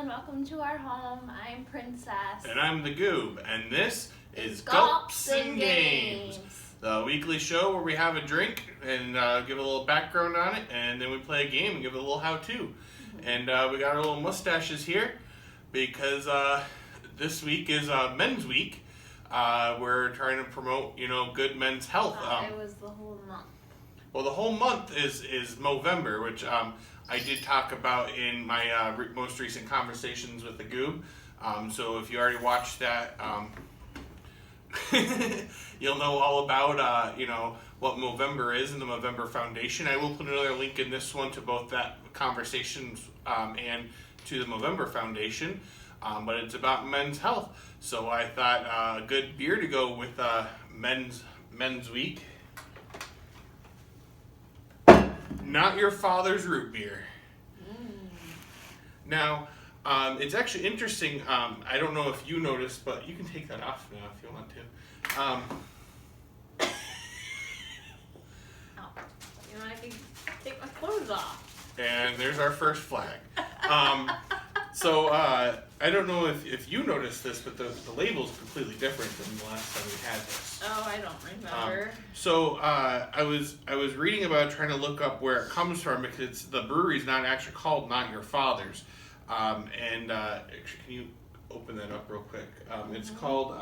and welcome to our home. I'm Princess. And I'm the Goob, and this is Gulps'n'Games, the weekly show where we have a drink and give a little background on it, and then we play a game and give it a little how-to. Mm-hmm. And we got our little mustaches here because this week is Men's Week. We're trying to promote, good men's health. It was the whole month. Well, the whole month is Movember, which I did talk about in my most recent conversations with the Goob. So if you already watched that, you'll know all about what Movember is and the Movember Foundation. I will put another link in this one to both that conversation and to the Movember Foundation. But it's about men's health. So I thought a good beer to go with Men's Week. Not Your Father's Root Beer. Now, it's actually interesting. I don't know if you noticed, but you can take that off now if you want to. I can take my clothes off. And there's our first flag. So I don't know if you noticed this, but the label's completely different than the last time we had this. Oh, I don't remember. So I was reading about it, trying to look up where it comes from, because the brewery's not actually called Not Your Father's. Actually, can you open that up real quick? It's called.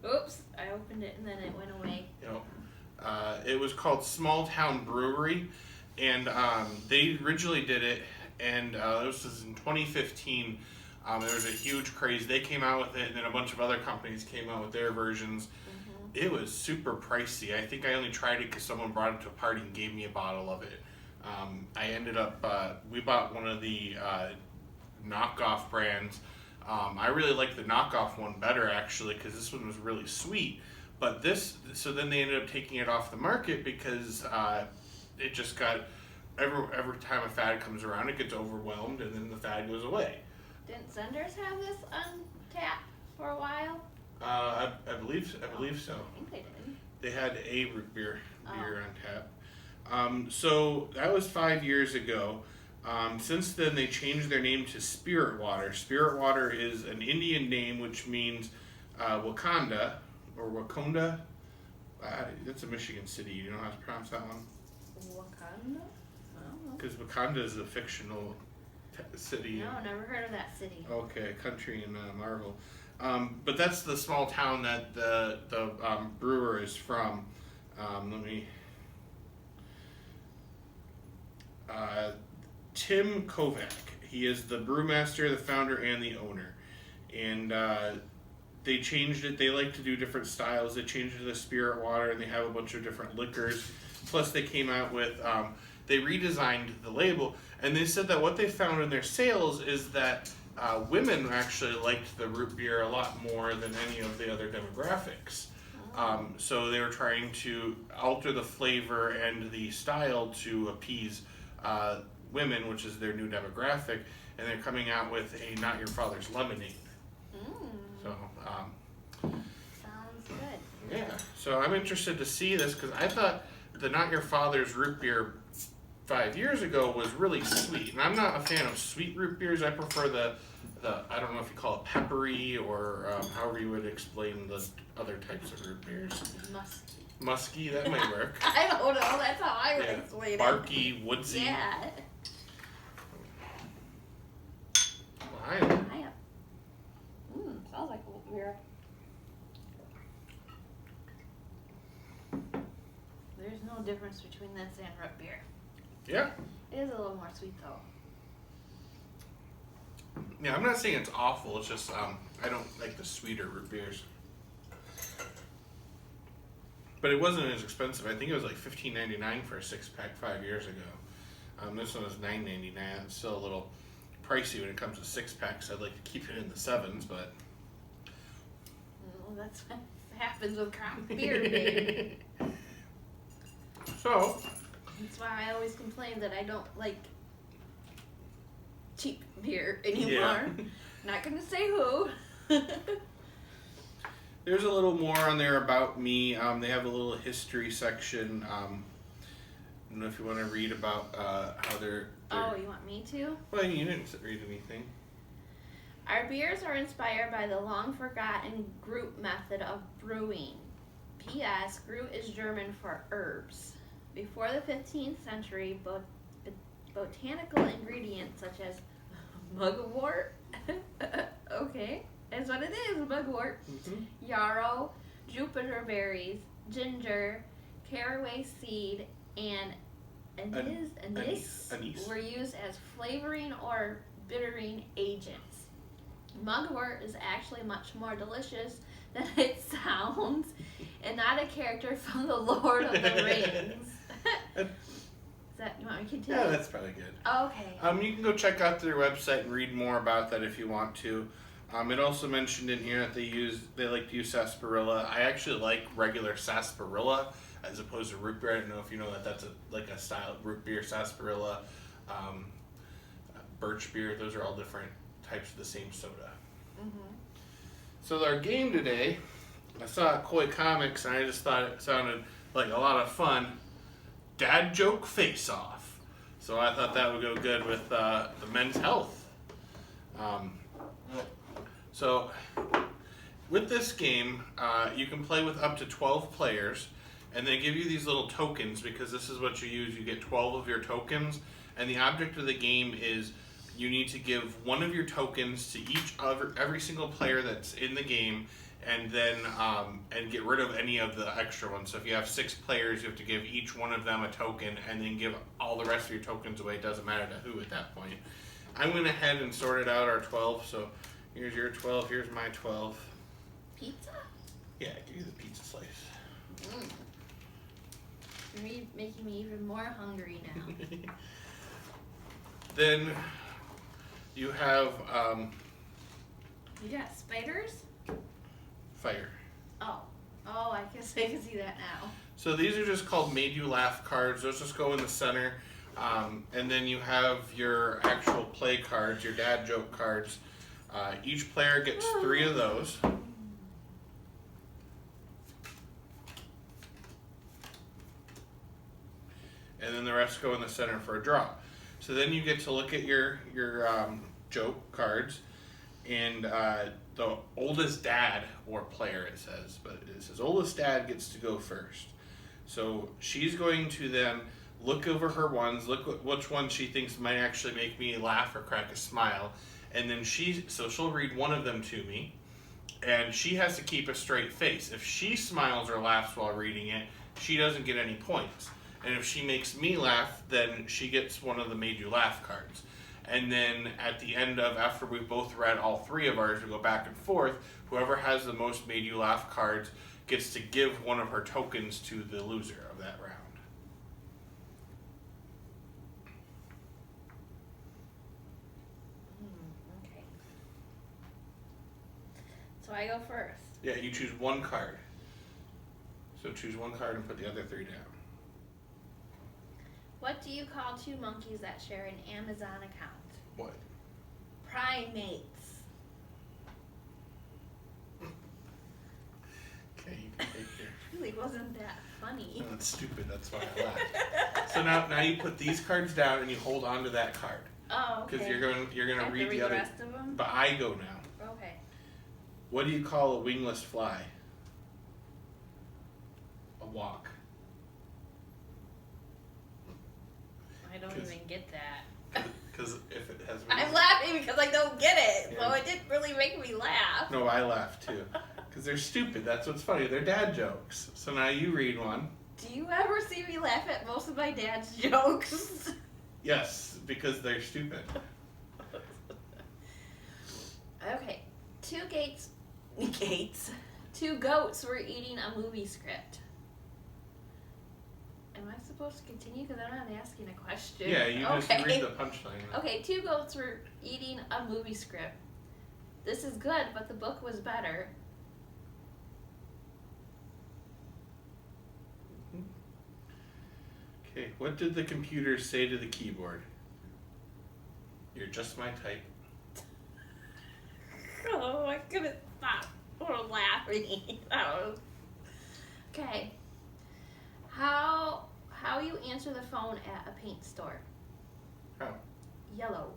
Oops! I opened it and then it went away. It was called Small Town Brewery. And they originally did it, and this was in 2015. There was a huge craze. They came out with it, and then a bunch of other companies came out with their versions. Mm-hmm. It was super pricey. I think I only tried it because someone brought it to a party and gave me a bottle of it. I ended up, we bought one of the knockoff brands. I really liked the knockoff one better, actually, because this one was really sweet. But so then they ended up taking it off the market because it just got, every time a fad comes around, it gets overwhelmed, and then the fad goes away. Didn't Zenders have this on tap for a while? I believe so. I think they did. They had a root beer on tap. So that was 5 years ago. Since then, they changed their name to Spirit Water. Spirit Water is an Indian name, which means Wakanda, or Wakonda. That's a Michigan city. You know how to pronounce that one? Wakanda? Because Wakanda is a fictional city. No, never heard of that city. Okay, country in Marvel. But that's the small town that the brewer is from. Tim Kovac. He is the brewmaster, the founder, and the owner. And they changed it. They like to do different styles. They changed it to the Spirit Water, and they have a bunch of different liquors. Plus, they came out with, they redesigned the label, and they said that what they found in their sales is that women actually liked the root beer a lot more than any of the other demographics. So they were trying to alter the flavor and the style to appease women, which is their new demographic, and they're coming out with a Not Your Father's Lemonade. So, sounds good. Yeah, so I'm interested to see this, because I thought the Not Your Father's root beer 5 years ago was really sweet, and I'm not a fan of sweet root beers. I prefer the I don't know if you call it peppery, or however you would explain the other types of root beers. Musky, that might work. I don't know, that's how I would explain it. Barky, woodsy. Yeah. Hi. Smells like root beer. There's no difference between this and root beer. Yeah. It is a little more sweet though. Yeah, I'm not saying it's awful. It's just I don't like the sweeter root beers. But it wasn't as expensive. I think it was like $15.99 for a 6-pack 5 years ago. This one was $9.99. It's still a little pricey when it comes to 6-packs. I'd like to keep it in the 7s, but. Well, that's what happens with craft beer, baby. So. That's why I always complain that I don't like cheap beer anymore. Yeah. Not gonna say who. There's a little more on there about me. They have a little history section. I don't know if you want to read about how they're. Oh, you want me to? Well, you didn't read anything. Our beers are inspired by the long-forgotten Groot method of brewing. P.S. Groot is German for herbs. Before the 15th century, botanical ingredients such as mugwort, okay, that's what it is, mugwort, yarrow, Jupiter berries, ginger, caraway seed, and anise were used as flavoring or bittering agents. Mugwort is actually much more delicious than it sounds, and not a character from the Lord of the Rings. You want me to continue? Yeah, that's probably good. Okay. You can go check out their website and read more about that if you want to. It also mentioned in here that they like to use sarsaparilla. I actually like regular sarsaparilla as opposed to root beer. I don't know if you know that that's a style of root beer, sarsaparilla, birch beer. Those are all different types of the same soda. Mm-hmm. So our game today, I saw it at Koi Comics and I just thought it sounded like a lot of fun. Dad joke face-off. So I thought that would go good with the men's health. So with this game, you can play with up to 12 players, and they give you these little tokens because this is what you use. You get 12 of your tokens, and the object of the game is you need to give one of your tokens to every single player that's in the game, and then and get rid of any of the extra ones. So if you have 6 players, you have to give each one of them a token, and then give all the rest of your tokens away. It doesn't matter to who at that point. I went ahead and sorted out our 12. So here's your 12. Here's my 12. Pizza? Yeah, give you the pizza slice. You're making me even more hungry now. Then you have You got spiders? fire. Oh, I guess I can see that now. So these are just called Made You Laugh cards. Those just go in the center. And then you have your actual play cards, your dad joke cards. Each player gets 3 of those. And then the rest go in the center for a draw. So then you get to look at your joke cards, and the oldest dad or player, it says, but it says oldest dad gets to go first. So she's going to then look over her ones, look which one she thinks might actually make me laugh or crack a smile, and then she'll read one of them to me, and she has to keep a straight face. If she smiles or laughs while reading it, she doesn't get any points. And if she makes me laugh, then she gets one of the Made You Laugh cards. And then at the end after we've both read all 3 of ours, we go back and forth. Whoever has the most Made You Laugh cards gets to give one of her tokens to the loser of that round. Okay. So I go first. Yeah, you choose one card. So choose one card and put the other 3 down. What do you call 2 monkeys that share an Amazon account? What? Primates. Okay, you can take your... Really wasn't that funny. No, that's stupid. That's why I laughed. So now you put these cards down and you hold on to that card. Oh, okay. Because you're going I have to read to the other. rest of them? But I go now. Okay. What do you call a wingless fly? A walk. I don't even get that. Because if it has. I'm laughing because I don't get it, so it didn't really make me laugh. No, I laugh too. Because they're stupid. That's what's funny. They're dad jokes. So now you read one. Do you ever see me laugh at most of my dad's jokes? Yes, because they're stupid. Okay. 2 goats were eating a movie script. Am I supposed to continue? Because I'm not asking a question. Yeah, you just read the punchline. Okay, 2 goats were eating a movie script. This is good, but the book was better. Okay, what did the computer say to the keyboard? You're just my type. Oh, I couldn't stop laughing. Okay. How How you answer the phone at a paint store? How? Yellow.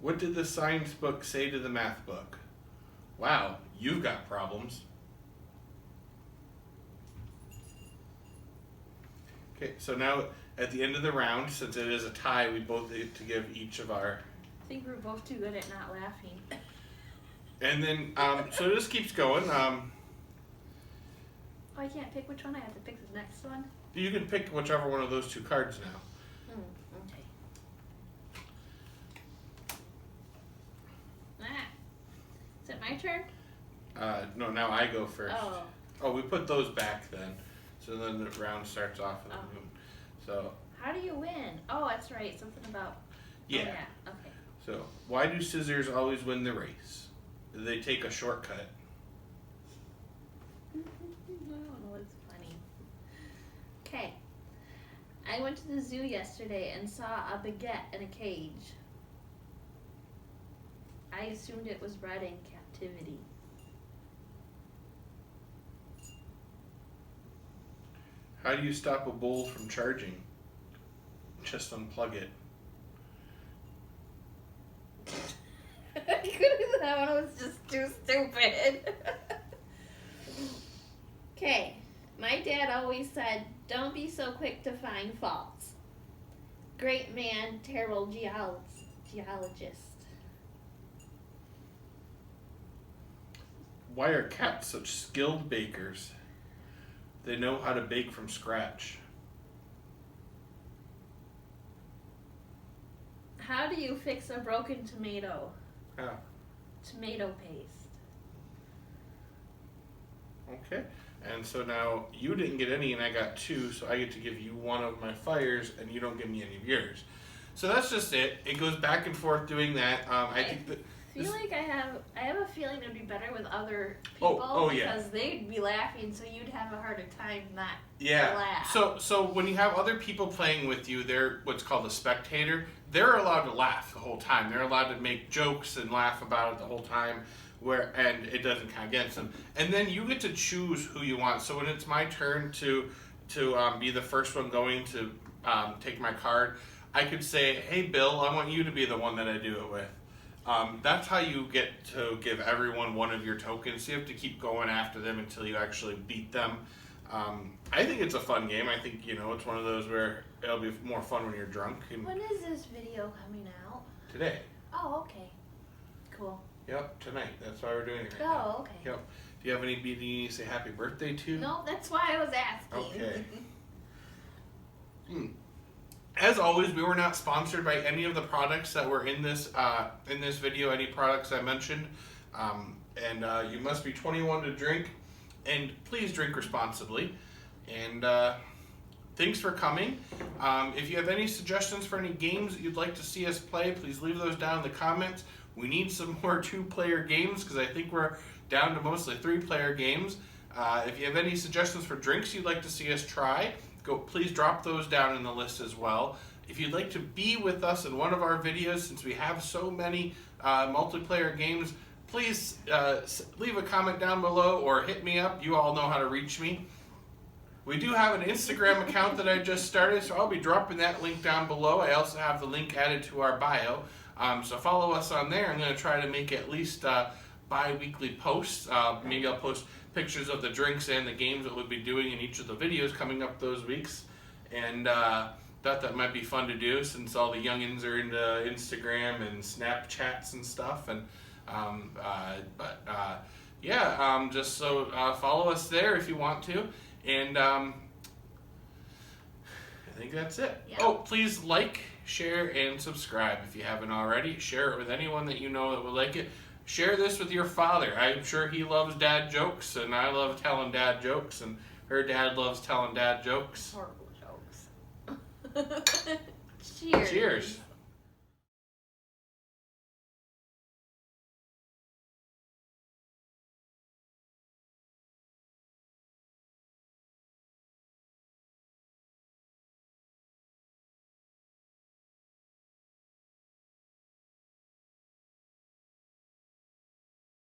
What did the science book say to the math book? Wow, you've got problems. Okay, so now at the end of the round, since it is a tie, we both get to give each of our... I think we're both too good at not laughing. And then, so this keeps going. Oh, I can't pick which one. I have to pick the next one. You can pick whichever one of those two cards now. Okay. Ah. Is it my turn? No, now I go first. Oh. Oh, we put those back then. So then the round starts off with a moon. So. How do you win? Oh, that's right. Something about... Yeah. Oh, yeah. Okay. So, why do scissors always win the race? Do they take a shortcut? I don't know. It's funny. Okay. I went to the zoo yesterday and saw a baguette in a cage. I assumed it was bred in captivity. How do you stop a bowl from charging? Just unplug it. That one was just too stupid. Okay. My dad always said, don't be so quick to find faults. Great man, terrible geologist. Why are cats such skilled bakers? They know how to bake from scratch. How do you fix a broken tomato? How? Tomato paste. Okay. And so now you didn't get any and I got two, so I get to give you one of my fires and you don't give me any of yours. So that's just it. It goes back and forth doing that. I think that... I feel like I have a feeling it'd be better with other people because they'd be laughing, so you'd have a harder time not to laugh. So when you have other people playing with you, they're what's called a spectator. They're allowed to laugh the whole time. They're allowed to make jokes and laugh about it the whole time, and it doesn't count against them. And then you get to choose who you want. So when it's my turn to be the first one going to take my card, I could say, "Hey Bill, I want you to be the one that I do it with." That's how you get to give everyone one of your tokens. You have to keep going after them until you actually beat them. I think it's a fun game. I think, it's one of those where it'll be more fun when you're drunk. When is this video coming out? Today. Oh, okay. Cool. Yep, tonight. That's why we're doing it right now. Oh, okay. Yep. Do you have anybody you need to say happy birthday to? No, that's why I was asking. Okay. As always, we were not sponsored by any of the products that were in this video, any products I mentioned. And you must be 21 to drink, and please drink responsibly. And thanks for coming. If you have any suggestions for any games that you'd like to see us play, please leave those down in the comments. We need some more 2-player games because I think we're down to mostly 3-player games. If you have any suggestions for drinks you'd like to see us try, please drop those down in the list as well. If you'd like to be with us in one of our videos, since we have so many multiplayer games, please leave a comment down below or hit me up. You all know how to reach me. We do have an Instagram account that I just started, so I'll be dropping that link down below. I also have the link added to our bio. So follow us on there. I'm going to try to make at least bi-weekly posts. Maybe I'll post pictures of the drinks and the games that we'll be doing in each of the videos coming up those weeks. And thought that might be fun to do since all the youngins are into Instagram and Snapchats and stuff. And just so follow us there if you want to. And I think that's it. Yeah. Oh, please like, share, and subscribe if you haven't already. Share it with anyone that you know that would like it. Share this with your father. I'm sure he loves dad jokes, and I love telling dad jokes, and her dad loves telling dad jokes. Horrible jokes. Cheers. Cheers.